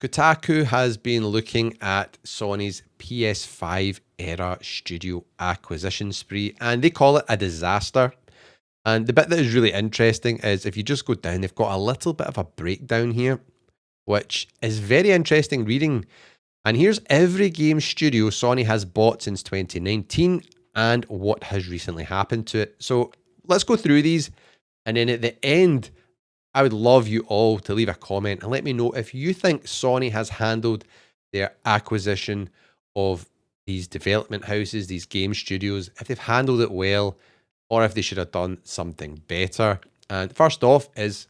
Kotaku has been looking at Sony's PS5 era studio acquisition spree, and they call it a disaster. And the bit that is really interesting is if you just go down, they've got a little bit of a breakdown here, which is very interesting reading. And here's every game studio Sony has bought since 2019 and what has recently happened to it. So let's go through these. And then at the end, I would love you all to leave a comment and let me know if you think Sony has handled their acquisition of these development houses, these game studios, if they've handled it well, or if they should have done something better. And first off is,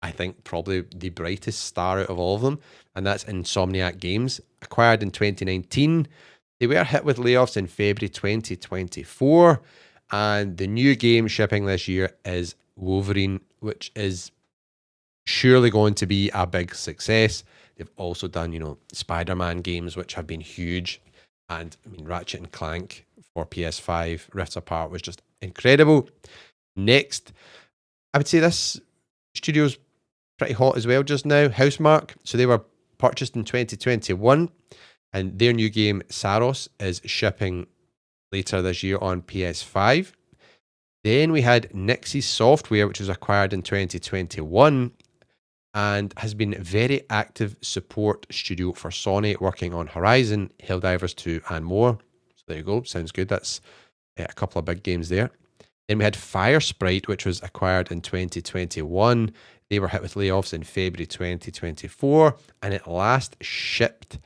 I think, probably the brightest star out of all of them, and that's Insomniac Games. Acquired in 2019, they were hit with layoffs in February 2024, and the new game shipping this year is Wolverine, which is surely going to be a big success. They've also done, Spider-Man games, which have been huge. And I mean, Ratchet and Clank for PS5, Rifts Apart was just incredible. Next, I would say this studio's pretty hot as well just now, Housemarque. So they were purchased in 2021, and their new game, Saros, is shipping later this year on PS5. Then we had Nixie Software, which was acquired in 2021, and has been a very active support studio for Sony, working on Horizon, Helldivers 2, and more. So there you go. Sounds good. That's a couple of big games there. Then we had Firesprite, which was acquired in 2021. They were hit with layoffs in February 2024, and its last shipped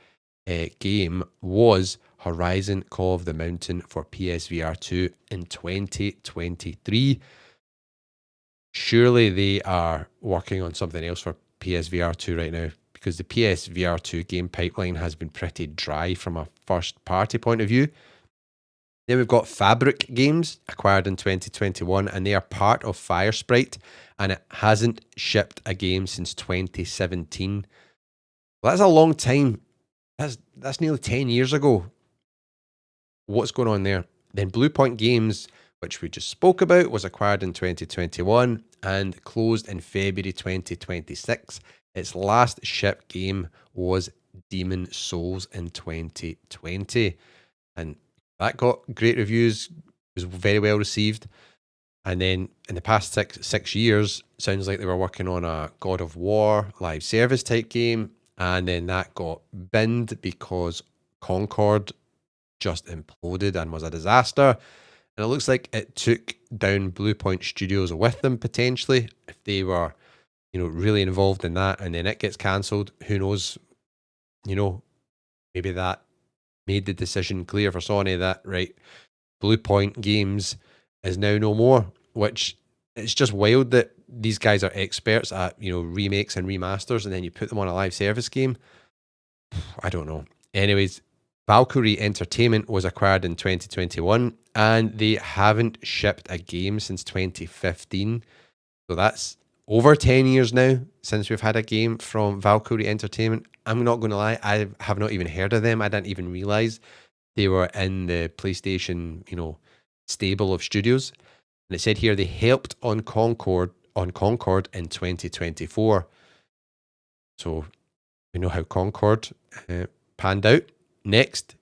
game was Horizon Call of the Mountain for PSVR 2 in 2023. Surely they are working on something else for PSVR 2 right now, because the PSVR 2 game pipeline has been pretty dry from a first party point of view. Then we've got Fabric Games, acquired in 2021, and they are part of Firesprite, and it hasn't shipped a game since 2017. Well, that's a long time. That's nearly 10 years ago. What's going on there? Then Bluepoint Games, which we just spoke about, was acquired in 2021 and closed in February 2026. Its last shipped game was Demon Souls in 2020. And that got great reviews, was very well received. And then in the past six years, sounds like they were working on a God of War live service type game. And then that got binned because Concord just imploded and was a disaster. And it looks like it took down Bluepoint Studios with them, potentially, if they were, really involved in that, and then it gets cancelled. Who knows? Maybe that made the decision clear for Sony that, right, Bluepoint Games is now no more, which it's just wild that these guys are experts at, remakes and remasters, and then you put them on a live service game. I don't know. Anyways, Valkyrie Entertainment was acquired in 2021, and they haven't shipped a game since 2015. So that's over 10 years now since we've had a game from Valkyrie Entertainment. I'm not going to lie, I have not even heard of them. I didn't even realize they were in the PlayStation, stable of studios. And it said here they helped on Concord in 2024. So we know how Concord panned out. Next,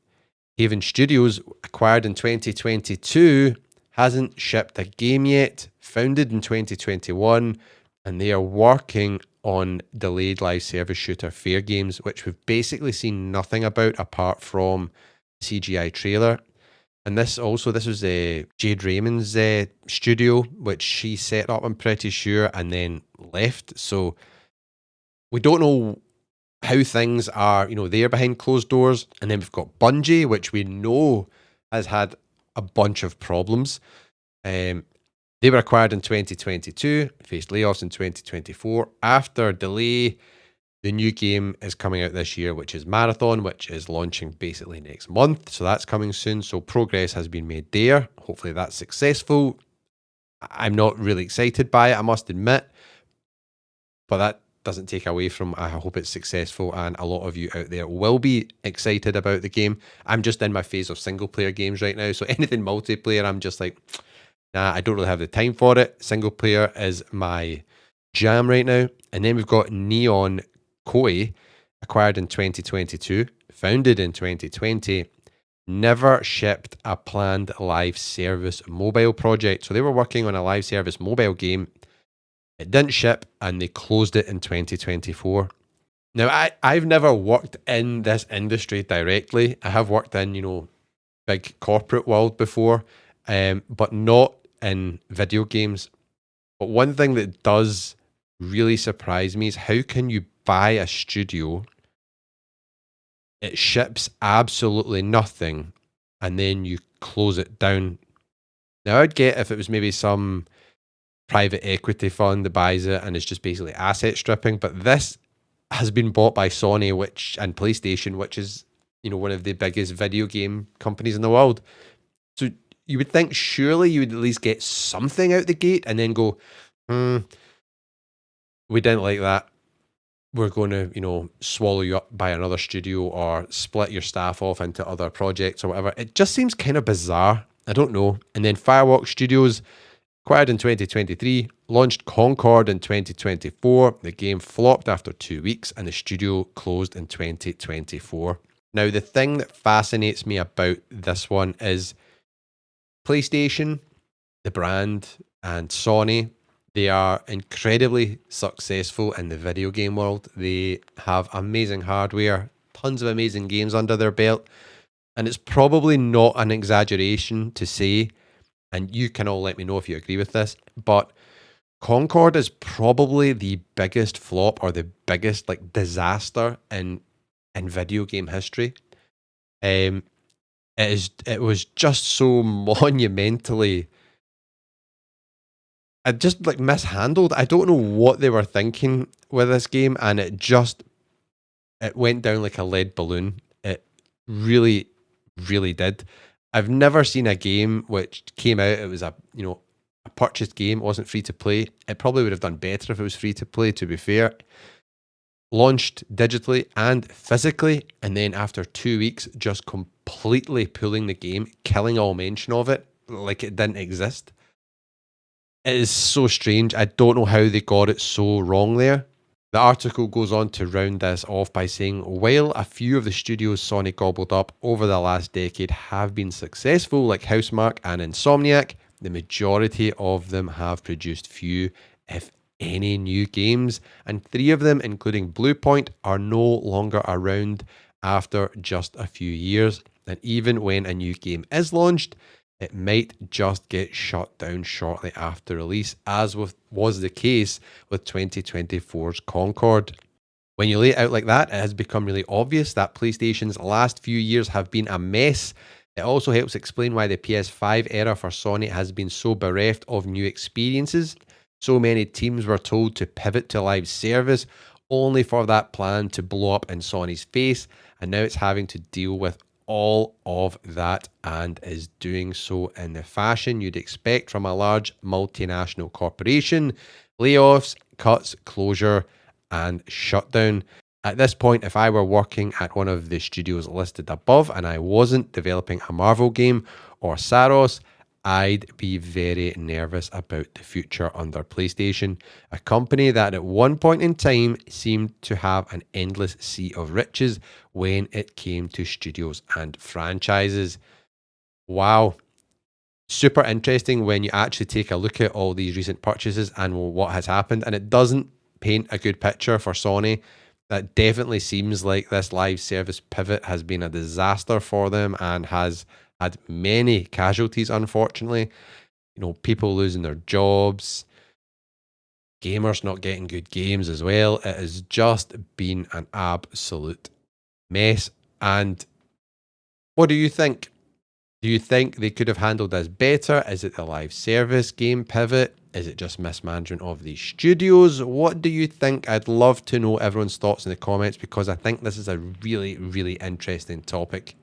Haven Studios, acquired in 2022, hasn't shipped a game yet, founded in 2021, and they are working on delayed live service shooter Fair Games, which we've basically seen nothing about apart from CGI trailer. And this was Jade Raymond's studio, which she set up, I'm pretty sure, and then left. So we don't know how things are, there behind closed doors. And then we've got Bungie, which we know has had a bunch of problems. They were acquired in 2022, faced layoffs in 2024. After delay, the new game is coming out this year, which is Marathon, which is launching basically next month. So that's coming soon. So progress has been made there. Hopefully that's successful. I'm not really excited by it, I must admit. But that doesn't take away from I hope it's successful, and a lot of you out there will be excited about the game. I'm just in my phase of single player games right now. So anything multiplayer, I'm just like, nah, I don't really have the time for it. Single player is my jam right now. And then we've got Neon Koei, acquired in 2022, founded in 2020, never shipped a planned live service mobile project. So they were working on a live service mobile game. It didn't ship and they closed it in 2024. Now, I've never worked in this industry directly. I have worked in, big corporate world before, but not in video games. But one thing that does really surprise me is how can you buy a studio, it ships absolutely nothing, and then you close it down. Now, I'd get if it was maybe some private equity fund that buys it and it's just basically asset stripping, but this has been bought by Sony, and PlayStation, which is, one of the biggest video game companies in the world. So you would think surely you would at least get something out the gate and then go, we didn't like that. We're going to, swallow you up by another studio or split your staff off into other projects or whatever. It just seems kind of bizarre. I don't know. And then Firewalk Studios, acquired in 2023, launched Concord in 2024. The game flopped after 2 weeks and the studio closed in 2024. Now, the thing that fascinates me about this one is PlayStation, the brand, and Sony. They are incredibly successful in the video game world. They have amazing hardware, tons of amazing games under their belt. And it's probably not an exaggeration to say, and you can all let me know if you agree with this, but Concord is probably the biggest flop or the biggest disaster in video game history. It was just so monumentally, just mishandled. I don't know what they were thinking with this game, and it went down like a lead balloon. It really, really did. I've never seen a game which came out, it was a purchased game, it wasn't free to play. It probably would have done better if it was free to play, to be fair. Launched digitally and physically, and then after 2 weeks, just completely pulling the game, killing all mention of it, like it didn't exist. It is so strange. I don't know how they got it so wrong there. The article goes on to round this off by saying, while a few of the studios Sony gobbled up over the last decade have been successful, like Housemarque and Insomniac, the majority of them have produced few, if any, new games, and 3 of them, including Bluepoint, are no longer around after just a few years. And even when a new game is launched, it might just get shut down shortly after release, as was the case with 2024's Concord. When you lay it out like that, it has become really obvious that PlayStation's last few years have been a mess. It also helps explain why the PS5 era for Sony has been so bereft of new experiences. So many teams were told to pivot to live service, only for that plan to blow up in Sony's face, and now it's having to deal with all of that and is doing so in the fashion you'd expect from a large multinational corporation. Layoffs, cuts, closure, and shutdown. At this point, if I were working at one of the studios listed above and I wasn't developing a Marvel game or Saros, I'd be very nervous about the future under PlayStation, a company that at one point in time seemed to have an endless sea of riches when it came to studios and franchises. Wow. Super interesting when you actually take a look at all these recent purchases and what has happened, and it doesn't paint a good picture for Sony. That definitely seems like this live service pivot has been a disaster for them and has had many casualties, unfortunately. People losing their jobs, gamers not getting good games as well. It has just been an absolute mess. And what do you think? Do you think they could have handled this better? Is it the live service game pivot? Is it just mismanagement of these studios? What do you think? I'd love to know everyone's thoughts in the comments because I think this is a really, really interesting topic.